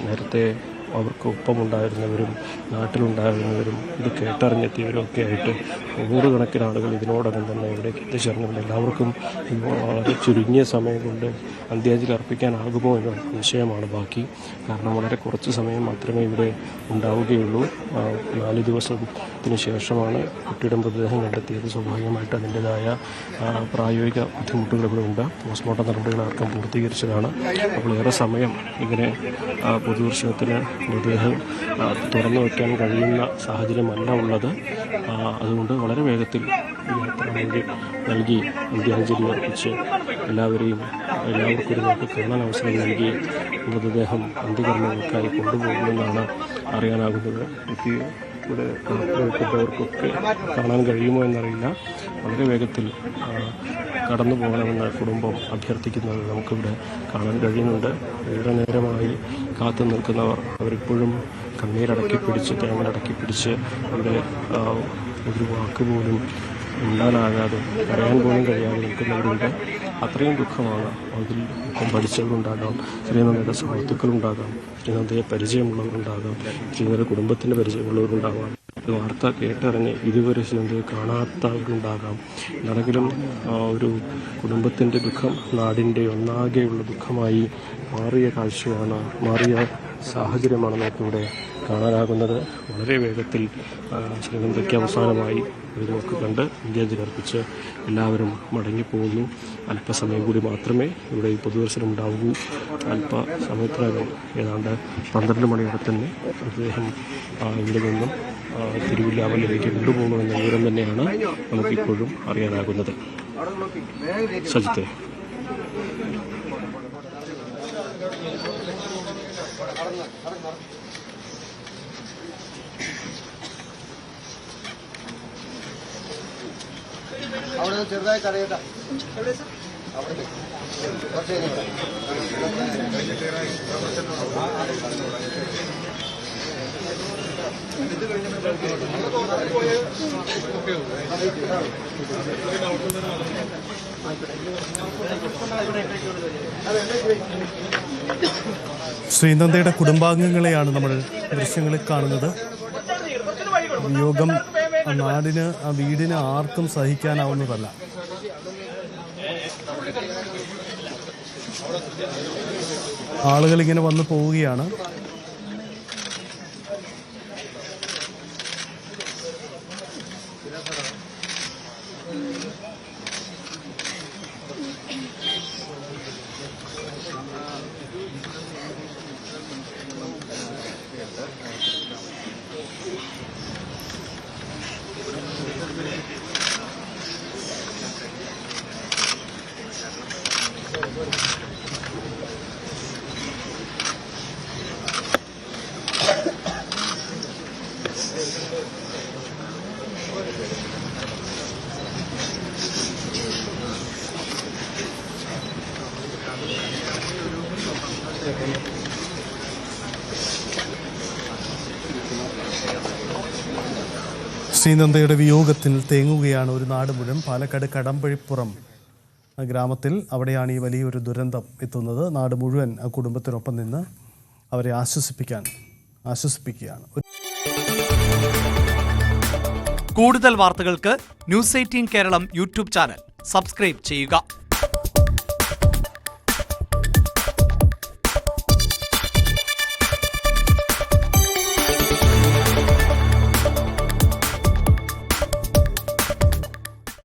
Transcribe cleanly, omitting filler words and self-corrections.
നേരത്തെ അവർക്കൊപ്പമുണ്ടായിരുന്നവരും നാട്ടിലുണ്ടായിരുന്നവരും ഇത് കേട്ടറിഞ്ഞെത്തിയവരും ഒക്കെ ആയിട്ട് നൂറുകണക്കിന് ആളുകൾ ഇതിനോടകം തന്നെ ഇവിടേക്ക് എത്തിച്ചേർന്നുണ്ട്. എല്ലാവർക്കും വളരെ ചുരുങ്ങിയ സമയം കൊണ്ട് അന്ത്യാഞ്ജലി അർപ്പിക്കാനാകുമോ എന്ന സംശയമാണ് ബാക്കി. കാരണം വളരെ കുറച്ച് സമയം മാത്രമേ ഇവിടെ ഉണ്ടാവുകയുള്ളൂ. 4 ദിവസത്തിന് ശേഷമാണ് കുട്ടിയുടെ മൃതദേഹം കണ്ടെത്തിയത്. സ്വാഭാവികമായിട്ട് അതിൻ്റെതായ പ്രായോഗിക ബുദ്ധിമുട്ടുകൾ ഇവിടെ ഉണ്ട്. പോസ്റ്റ്മോർട്ടം നടപടികളടക്കം പൂർത്തീകരിച്ചതാണ്. അപ്പോൾ ഏറെ സമയം ഇങ്ങനെ പൊതുദർശനത്തിന് മൃതദേഹം തുറന്നു വയ്ക്കാൻ കഴിയുന്ന സാഹചര്യമല്ല ഉള്ളത്. അതുകൊണ്ട് വളരെ വേഗത്തിൽ യാത്രാമൊഴി നൽകി അന്ത്യാഞ്ജലി അർപ്പിച്ച് എല്ലാവർക്കും ഒരു നോക്ക് കാണാൻ അവസരം നൽകി മൃതദേഹം അന്ത്യകർമ്മങ്ങൾക്കായി കൊണ്ടുപോകുമെന്നാണ് അറിയാനാകുന്നത്. ഇവിടെ പുറത്തുവെക്കപ്പെട്ടവർക്കൊക്കെ കാണാൻ കഴിയുമോ എന്നറിയില്ല. വളരെ വേഗത്തിൽ കടന്നു പോകണമെന്ന് കുടുംബം അഭ്യർത്ഥിക്കുന്നത് നമുക്കിവിടെ കാണാൻ കഴിയുന്നുണ്ട്. ഏറെ നേരമായി കാത്തു നിൽക്കുന്നവർ അവരിപ്പോഴും കണ്ണീരടക്കി പിടിച്ച് തേങ്ങലടക്കി പിടിച്ച് ഇവിടെ ഒരു വാക്ക് പോലും ഉണ്ടാകാതെ പറയാൻ പോലും കഴിയാതെ നിൽക്കുന്നവരുണ്ട്. അത്രയും ദുഃഖമാണ്. അതിൽ ഇപ്പം പഠിച്ചവരുണ്ടാകാം, ശ്രീനന്ദയുടെ സുഹൃത്തുക്കളുണ്ടാകാം, ശ്രീനന്ദയെ പരിചയമുള്ളവരുണ്ടാകാം, ശ്രീനന്ദയുടെ കുടുംബത്തിൻ്റെ പരിചയമുള്ളവരുണ്ടാകാം, വാർത്ത കേട്ടറിഞ്ഞ് ഇതുവരെ ശ്രീനന്ദയെ കാണാത്തവരുണ്ടാകാം. എന്താണെങ്കിലും ഒരു കുടുംബത്തിൻ്റെ ദുഃഖം നാടിൻ്റെ ഒന്നാകെയുള്ള ദുഃഖമായി മാറിയ സാഹചര്യമാണ് നമുക്കിവിടെ കാണാനാകുന്നത്. വളരെ വേഗത്തിൽ ശ്രീനന്ദയ്ക്ക് അവസാനമായി ഒരു നോക്ക് കണ്ട് അന്ത്യാഞ്ജലി അർപ്പിച്ച് എല്ലാവരും മടങ്ങിപ്പോകുന്നു. അല്പസമയം കൂടി മാത്രമേ ഇവിടെ ഈ പൊതുദർശനം ഉണ്ടാവൂ. അല്പസമയത്തിനകം ഏതാണ്ട് 12 മണിയോടെ തന്നെ മൃതദേഹം ഇവിടെ നിന്നും തിരുവില്ലാമലയിലേക്ക് കൊണ്ടുപോകുമെന്ന വിവരം തന്നെയാണ് നമുക്കിപ്പോഴും അറിയാനാകുന്നത്. സജിത്തെ. അവിടെ ചെറുതായി കരയട്ടെ. അവിടെ ശ്രീനന്ദയുടെ കുടുംബാംഗങ്ങളെയാണ് നമ്മൾ ദൃശ്യങ്ങളിൽ കാണുന്നത്. വിയോഗം നാടിന്, ആ വീടിന് ആർക്കും സഹിക്കാനാവുന്നതല്ല. ആളുകൾ ഇങ്ങനെ വന്നു പോവുകയാണ്. ശ്രീനന്ദയുടെ വിയോഗത്തിൽ തേങ്ങുകയാണ് ഒരു നാട് മുഴുവൻ. പാലക്കാട് കടമ്പഴിപ്പുറം ഗ്രാമത്തിൽ അവിടെയാണ് ഈ വലിയൊരു ദുരന്തം എത്തുന്നത്. നാട് മുഴുവൻ ആ കുടുംബത്തിനൊപ്പം നിന്ന് അവരെ ആശ്വസിപ്പിക്കുകയാണ്. കൂടുതൽ വാർത്തകൾക്ക് News 18 Keralam YouTube channel subscribe ചെയ്യുക.